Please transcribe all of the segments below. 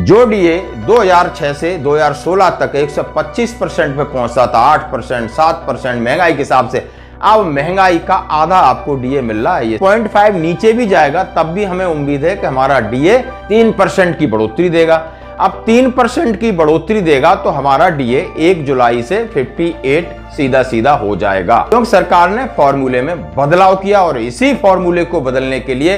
जो डीए 2006 से 2016 तक 125% पे पहुंचता था, 8%, 7% महंगाई के हिसाब से, अब महंगाई का आधा आपको डीए मिल रहा है। ये 0.5 नीचे भी जाएगा तब भी हमें उम्मीद है कि हमारा डीए 3% की बढ़ोतरी देगा। अब 3% की बढ़ोतरी देगा तो हमारा डीए 1 जुलाई से 58 सीधा सीधा हो जाएगा, क्योंकि सरकार ने फॉर्मूले में बदलाव किया और इसी फॉर्मूले को बदलने के लिए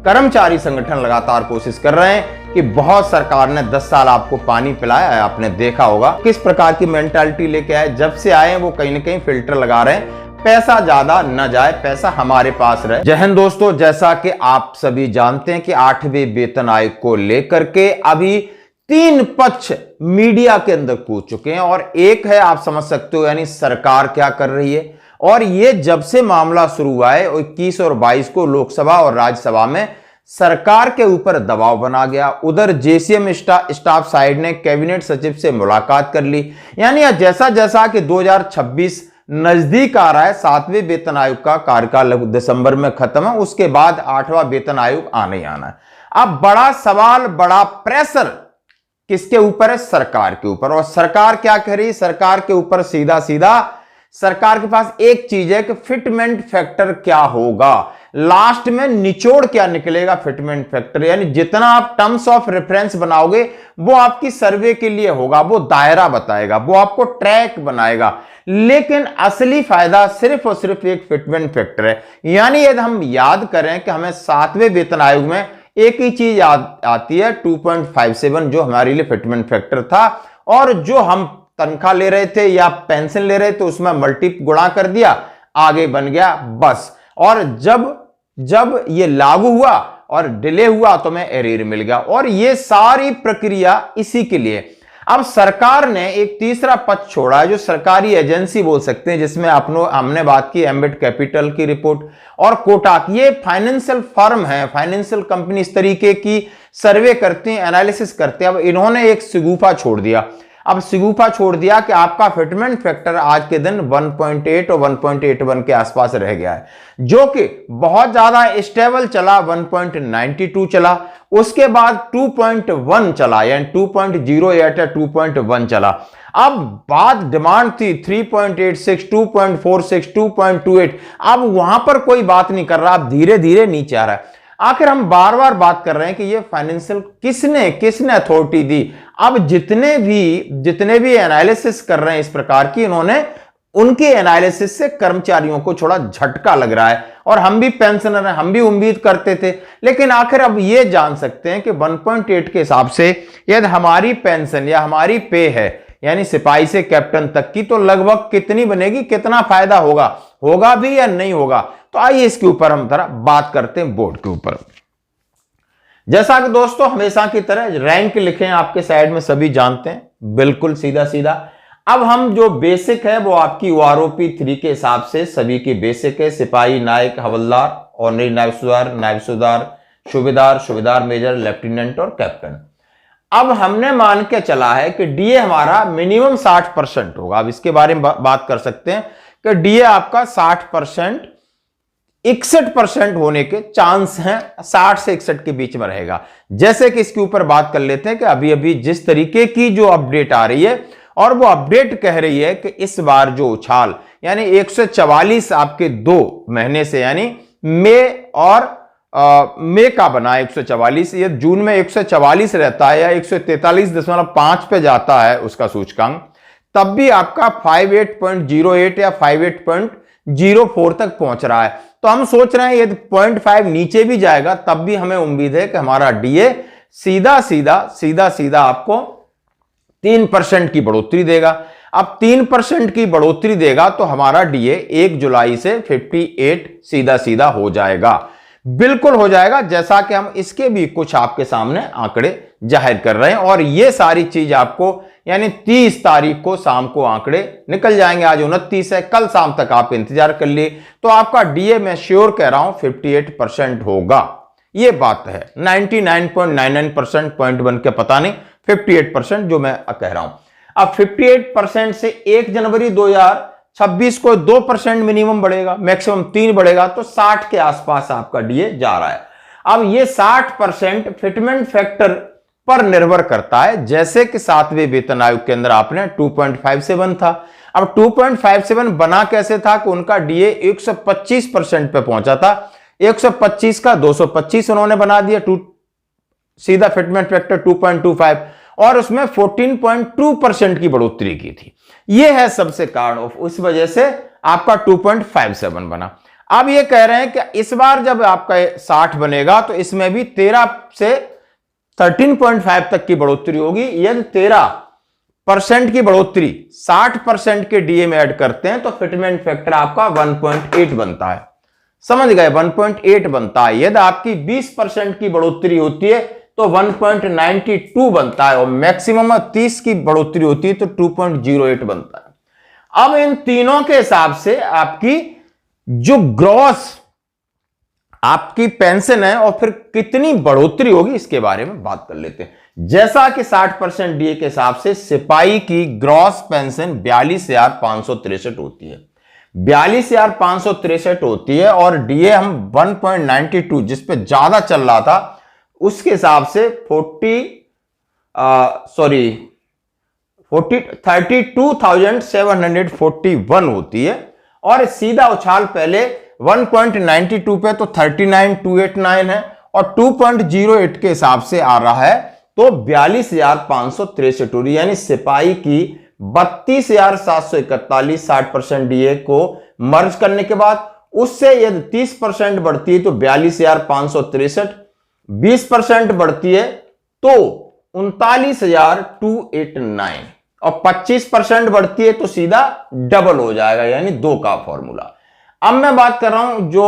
कर्मचारी संगठन लगातार कोशिश कर रहे हैं कि बहुत सरकार ने 10 साल आपको पानी पिलाया है, आपने देखा होगा किस प्रकार की मेंटालिटी लेके आए। जब से आए वो कहीं ना कहीं फिल्टर लगा रहे हैं, पैसा ज्यादा न जाए, पैसा हमारे पास रहे। जय हिंद दोस्तों, जैसा कि आप सभी जानते हैं कि 8वें वेतन आयोग को लेकर के अभी 3 पक्ष मीडिया के अंदर कूद चुके हैं और एक है, आप समझ सकते हो, यानी सरकार क्या कर रही है। और ये जब से मामला शुरू हुआ है 21 और 22 को लोकसभा और राज्यसभा में सरकार के ऊपर दबाव बना गया। उधर जेसीएम स्टाफ साइड ने कैबिनेट सचिव से मुलाकात कर ली, यानी जैसा जैसा कि 2026 नजदीक आ रहा है, 7वें वेतन आयोग का कार्यकाल दिसंबर में खत्म है, उसके बाद 8वां वेतन आयोग आने ही आना है। अब बड़ा सवाल, बड़ा प्रेशर किसके ऊपर है? सरकार के ऊपर। और सरकार क्या कह रही है? सरकार के ऊपर सीधा सीधा सरकार के पास एक चीज है कि फिटमेंट फैक्टर क्या होगा, लास्ट में निचोड़ क्या निकलेगा फिटमेंट फैक्टर, यानी जितना आप टर्म्स ऑफ रेफरेंस बनाओगे वो आपकी सर्वे के लिए होगा, वो दायरा बताएगा, वो आपको ट्रैक बनाएगा, लेकिन असली फायदा सिर्फ और सिर्फ एक फिटमेंट फैक्टर है। यानी यदि हम याद करें कि हमें 7वें वेतन आयोग में एक ही चीज आती है 2.57 जो हमारे लिए फिटमेंट फैक्टर था, और जो हम तनख्वाह ले रहे थे या पेंशन ले रहे थे उसमें मल्टी गुणा कर दिया, आगे बन गया बस। और जब ये लागू हुआ और डिले हुआ तो हमें एरियर मिल गया, और ये सारी प्रक्रिया इसी के लिए। अब सरकार ने एक तीसरा पक्ष छोड़ा है जो सरकारी एजेंसी बोल सकते हैं, जिसमें हमने बात की एम्बेड कैपिटल की रिपोर्ट और कोटाक, ये फाइनेंशियल फर्म है, फाइनेंशियल कंपनी इस तरीके की सर्वे करते हैं, एनालिसिस करते हैं। अब इन्होंने एक सिगुफा छोड़ दिया, अब सिगुफा छोड़ दिया कि आपका फिटमेंट फैक्टर आज के दिन 1.8 और 1.81 के आसपास रह गया है, जो कि बहुत ज्यादा स्टेबल चला, 1.92 चला, उसके बाद 2.1 चला, यानी 2.08 या 2.1 चला। अब बात डिमांड थी 3.86, 2.46, 2.28, अब वहां पर कोई बात नहीं कर रहा, अब धीरे धीरे नीचे आ रहा है। आखिर हम बार बार बात कर रहे हैं कि ये फाइनेंशियल किसने अथॉरिटी दी। अब जितने भी एनालिसिस कर रहे हैं इस प्रकार की, इन्होंने उनके एनालिसिस से कर्मचारियों को थोड़ा झटका लग रहा है, और हम भी पेंशनर हैं, हम भी उम्मीद करते थे, लेकिन आखिर अब ये जान सकते हैं कि 1.8 के हिसाब से यदि हमारी पेंशन या हमारी पे है, यानी सिपाही से कैप्टन तक की, तो लगभग कितनी बनेगी, कितना फायदा होगा भी या नहीं होगा। तो आइए इसके ऊपर हम थोड़ा बात करते हैं बोर्ड के ऊपर। जैसा कि दोस्तों हमेशा की तरह रैंक लिखे हैं आपके साइड में, सभी जानते हैं, बिल्कुल सीधा सीधा। अब हम जो बेसिक है वो आपकी OROP 3 के हिसाब से सभी की बेसिक है, सिपाही, नायक, हवलदार, ऑनरी नायब सुधार, सूबेदार मेजर, लेफ्टिनेंट और कैप्टन। अब हमने मान के चला है कि डीए हमारा मिनिमम 60% होगा। अब इसके बारे में बात कर सकते हैं कि डीए आपका 60%, 61% होने के चांस हैं, 60 से 61 के बीच में रहेगा। जैसे कि इसके ऊपर बात कर लेते हैं कि अभी जिस तरीके की जो अपडेट आ रही है, और वो अपडेट कह रही है कि इस बार जो उछाल, यानी 144 आपके 2 महीने से, यानी मई का बना 144, ये जून में 144 रहता है या 143.5 पे जाता है उसका सूचकांक, तब भी आपका 58.08 या 58.04 तक पहुंच रहा है। तो हम सोच रहे हैं यदि 0.5 नीचे भी जाएगा तब भी हमें उम्मीद है कि हमारा डीए सीधा सीधा आपको 3% की बढ़ोतरी देगा। अब 3% की बढ़ोतरी देगा तो हमारा डीए 1 जुलाई से 58 सीधा सीधा हो जाएगा, बिल्कुल हो जाएगा। जैसा कि हम इसके भी कुछ आपके सामने आंकड़े जाहिर कर रहे हैं, और ये सारी चीज आपको यानी 30 तारीख को शाम को आंकड़े निकल जाएंगे। आज 29 है, कल शाम तक आप इंतजार कर लिए तो आपका डीए मैं श्योर कह रहा हूं 58% होगा। ये बात है 99.99% 0.1 के पता नहीं, 58% जो मैं कह रहा हूं। अब 58% से 1 जनवरी 2026 को 2% मिनिमम बढ़ेगा, मैक्सिमम 3 बढ़ेगा, तो 60 के आसपास आपका डीए जा रहा है। अब ये 60% फिटमेंट फैक्टर पर निर्भर करता है। जैसे कि 7वें वेतन आयोग के अंदर आपने 2.57 था। अब 2.57 बना कैसे था कि उनका डीए 125% पे पहुंचा था। 125 का 225 उन्होंने बना दिया, सीधा फिटमेंट फैक्टर 2.25, और उसमें 14.2% की बढ़ोतरी की थी। यह है सबसे कारण, उस वजह से आपका 2.57 बना। अब ये कह रहे हैं कि इस बार जब आपका 60 बनेगा तो इसमें भी 13 से 13.5 तक की बढ़ोतरी होगी। यदि 13% की बढ़ोतरी 60% के डीए में ऐड करते हैं तो फिटमेंट फैक्टर आपका 1.8 बनता है। समझ गए, 1.8 बनता है। यदि आपकी 20% की बढ़ोतरी होती है तो 1.92 बनता है, और मैक्सिमम 30 की बढ़ोतरी होती है तो 2.08 बनता है। अब इन तीनों के हिसाब से आपकी जो ग्रॉस आपकी पेंशन है और फिर कितनी बढ़ोतरी होगी इसके बारे में बात कर लेते हैं। जैसा कि 60% डीए के हिसाब से सिपाही की ग्रॉस पेंशन 42,563 होती है, 42,563 होती है, और डीए हम 1.92 जिस पे ज्यादा चल रहा था उसके हिसाब से 32,741 होती है, और सीधा उछाल पहले 1.92 पे तो 39,289 है, और 2.08 के हिसाब से आ रहा है तो 42,563 हो रही, यानी सिपाही की 32,741 60% डीए को मर्ज करने के बाद उससे यदि 30% बढ़ती है तो 42,563, 20% बढ़ती है तो 39,289, और 25% बढ़ती है तो सीधा डबल हो जाएगा, यानी 2 का फॉर्मूला। अब मैं बात कर रहा हूं जो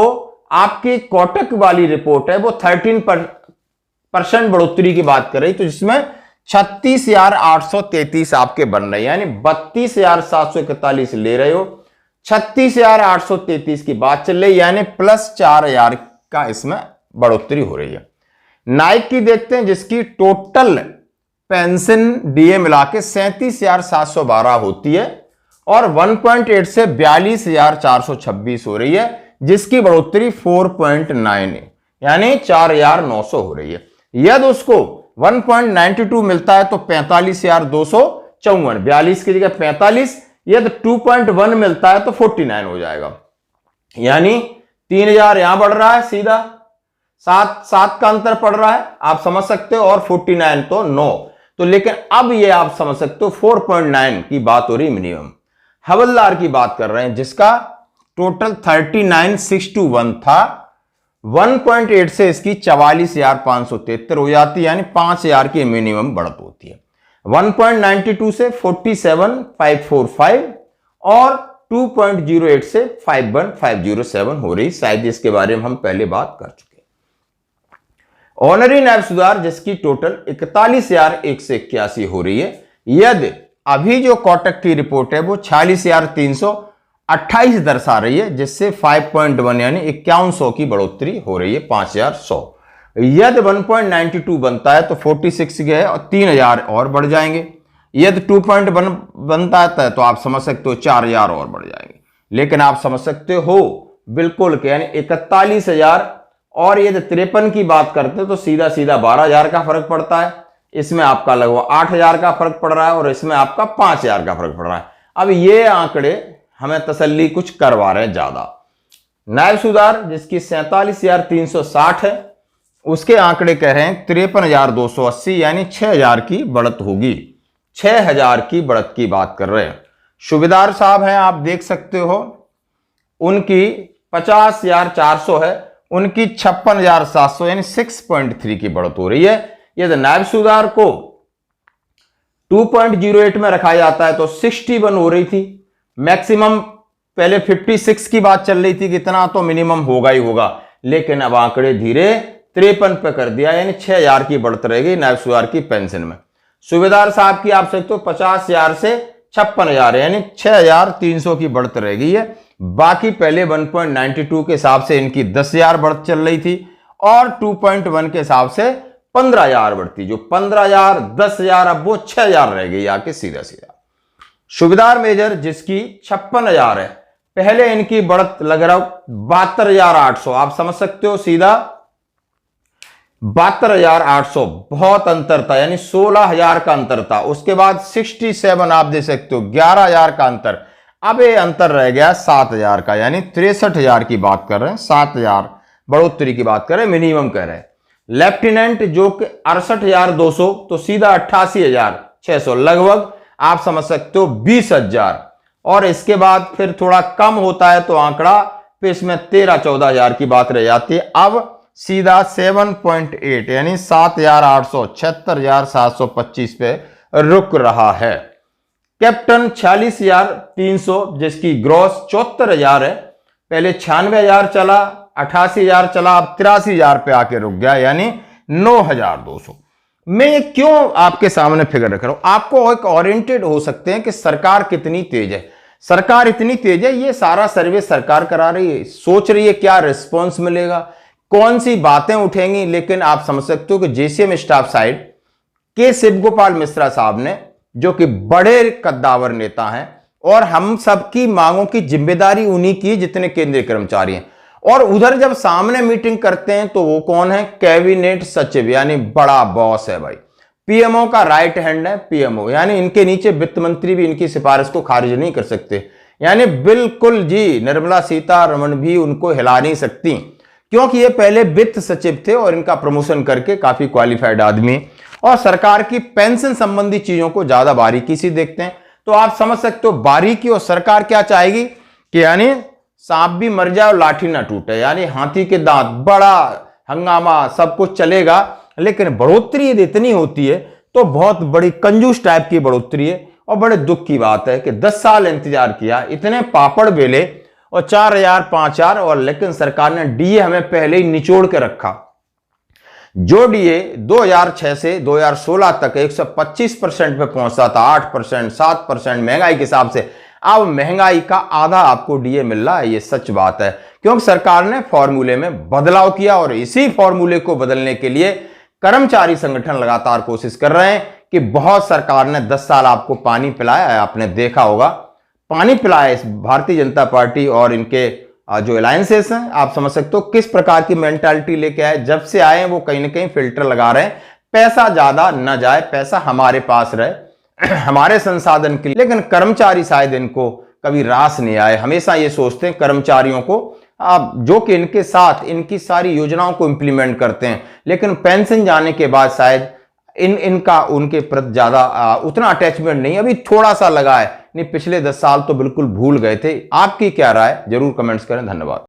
आपकी कोटक वाली रिपोर्ट है वो 13% बढ़ोतरी की बात कर रही, तो जिसमें 36,833 आपके बन रहे, यानी 32,741 ले रहे हो, 36,833 की बात चल रही, यानी प्लस 4,000 का इसमें बढ़ोतरी हो रही है। नाइक की देखते हैं जिसकी टोटल पेंशन डीए मिला के 37,712 होती है, और 1.8 से 42,426 हो रही है, जिसकी बढ़ोतरी 4.9 है, यानी 4,900 हो रही है। यदि उसको 1.92 मिलता है तो 45,254, 42 की जगह 45, यदि 2.1 मिलता है तो 49 हो जाएगा, यानी 3,000 यहां बढ़ रहा है, सीधा 7 का अंतर पड़ रहा है, आप समझ सकते हो, और 49 तो 9, तो लेकिन अब ये आप समझ सकते हो 4.9 की बात हो रही मिनिमम। हवलदार की बात कर रहे हैं जिसका टोटल 39,621 था, 1.8 से इसकी 44,573 हो जाती है, यानी 5,000 की मिनिमम बढ़त होती है। 1.92 से 47,545, और 2.08 से 51,507 हो रही, शायद इसके बारे में हम पहले बात कर चुके। ऑनरी नायब सुधार जिसकी टोटल 41,181 हो रही है, यदि अभी जो कोटक की रिपोर्ट है वो 46,328 दर्शा रही है, जिससे 5.1 यानी 5100 की बढ़ोतरी हो रही है, 5,100। यदि 1.92 बनता है तो 46 गए और 3,000 और बढ़ जाएंगे। यदि 2.1 बनता है तो आप समझ सकते हो 4,000 और बढ़ जाएंगे, लेकिन आप समझ सकते हो बिल्कुल कि यानी 41,000, और यदि 53 की बात करते हैं तो सीधा सीधा 12,000 का फर्क पड़ता है, इसमें आपका लगभग 8,000 का फर्क पड़ रहा है, और इसमें आपका 5,000 का फर्क पड़ रहा है। अब ये आंकड़े हमें तसल्ली कुछ करवा रहे हैं ज्यादा। नायब सुधार जिसकी 47,360 है, उसके आंकड़े कह रहे हैं 53,280, यानी 6,000 की बढ़त होगी, 6,000 की बढ़त की बात कर रहे हैं। सूबेदार साहब हैं, आप देख सकते हो, उनकी 50,400 है, उनकी 56,700, यानी 6.3 की बढ़त हो रही है। यदि नायब सुधार को 2.08 में रखा जाता है तो 61 हो रही थी, मैक्सिमम पहले 56 की बात चल रही थी, कितना तो मिनिमम होगा ही होगा, लेकिन अब आंकड़े धीरे 53 पे कर दिया, यानी 6,000 की बढ़त रहेगी नायब सुधार की पेंशन में। सूबेदार साहब की आप सकते हो 50,000 से 56,000, यानी 6,300 की बढ़त रह गई है। बाकी पहले 1.92 के हिसाब से इनकी 10,000 बढ़त चल रही थी, और 2.1 के हिसाब से 15,000 बढ़ती, जो 15,000 10,000 अब वो 6,000 रह गई आके सीधा सीधा। सूबेदार मेजर जिसकी 56,000 है, पहले इनकी बढ़त लग रहा 72,800, आप समझ सकते हो सीधा 72,800, बहुत अंतर था, यानी 16,000 का अंतर था। उसके बाद 67 आप दे सकते हो, 11,000 का अंतर। अब ये अंतर रह गया 7,000 का, यानी 63,000 की बात कर रहे हैं, 7,000 बढ़ोतरी की बात कर रहे हैं, मिनिमम कह रहे हैं। लेफ्टिनेंट जो कि 68,200, तो सीधा 88,600, लगभग आप समझ सकते हो 20,000। और इसके बाद फिर थोड़ा कम होता है तो आंकड़ा फिर इसमें 13-14,000 की बात रह जाती है। अब सीधा 7.8 यानी 7,800, 76,725 पे रुक रहा है। कैप्टन 46,300, जिसकी ग्रॉस 74,000 है। पहले 96,000 चला, 88,000 चला, अब 83,000 पे आके रुक गया, यानी 9,200। मैं ये क्यों आपके सामने फिगर रख रहा हूं, आपको एक ओरिएंटेड हो सकते हैं कि सरकार कितनी तेज है। सरकार इतनी तेज है, ये सारा सर्वे सरकार करा रही है, सोच रही है क्या रिस्पॉन्स मिलेगा, कौन सी बातें उठेंगी। लेकिन आप समझ सकते हो कि जेसीएम स्टाफ साइड के शिव गोपाल मिश्रा साहब ने, जो कि बड़े कद्दावर नेता हैं, और हम सबकी मांगों की जिम्मेदारी उन्हीं की जितने केंद्रीय कर्मचारी हैं। और उधर जब सामने मीटिंग करते हैं तो वो कौन है, कैबिनेट सचिव, यानी बड़ा बॉस है भाई, पीएमओ का राइट हैंड है पीएमओ, यानी इनके नीचे वित्त मंत्री भी इनकी सिफारिश को खारिज नहीं कर सकते। यानी बिल्कुल जी, निर्मला सीतारमण भी उनको हिला नहीं सकती, क्योंकि ये पहले वित्त सचिव थे और इनका प्रमोशन करके काफी क्वालिफाइड आदमी, और सरकार की पेंशन संबंधी चीजों को ज्यादा बारीकी से देखते हैं। तो आप समझ सकते हो बारीकी, और सरकार क्या चाहेगी कि यानी सांप भी मर जाए और लाठी ना टूटे, यानी हाथी के दांत, बड़ा हंगामा, सब कुछ चलेगा। लेकिन बढ़ोतरी यदि इतनी होती है तो बहुत बड़ी कंजूस टाइप की बढ़ोतरी है, और बड़े दुख की बात है कि 10 साल इंतजार किया, इतने पापड़ बेले, और 4,000 5,000, और लेकिन सरकार ने डीए हमें पहले ही निचोड़ के रखा। जो डीए 2006 से 2016 तक 125% पे पहुंचता था, 8%, 7% महंगाई के हिसाब से, अब महंगाई का आधा आपको डीए मिल रहा है। ये सच बात है, क्योंकि सरकार ने फॉर्मूले में बदलाव किया, और इसी फॉर्मूले को बदलने के लिए कर्मचारी संगठन लगातार कोशिश कर रहे हैं कि बहुत सरकार ने 10 साल आपको पानी पिलाया है, आपने देखा होगा, पानी पिलाया इस भारतीय जनता पार्टी और इनके जो अलायंसेस हैं। आप समझ सकते हो किस प्रकार की मेंटालिटी लेके आए, जब से आए वो कहीं ना कहीं फिल्टर लगा रहे हैं, पैसा ज्यादा न जाए, पैसा हमारे पास रहे, हमारे संसाधन के लिए। लेकिन कर्मचारी शायद इनको कभी रास नहीं आए, हमेशा ये सोचते हैं कर्मचारियों को, जो कि इनके साथ इनकी सारी योजनाओं को इंप्लीमेंट करते हैं, लेकिन पेंशन जाने के बाद शायद इनका उनके प्रति ज्यादा उतना अटैचमेंट नहीं, अभी थोड़ा सा लगा है, नहीं पिछले 10 साल तो बिल्कुल भूल गए थे। आपकी क्या राय, जरूर कमेंट्स करें। धन्यवाद।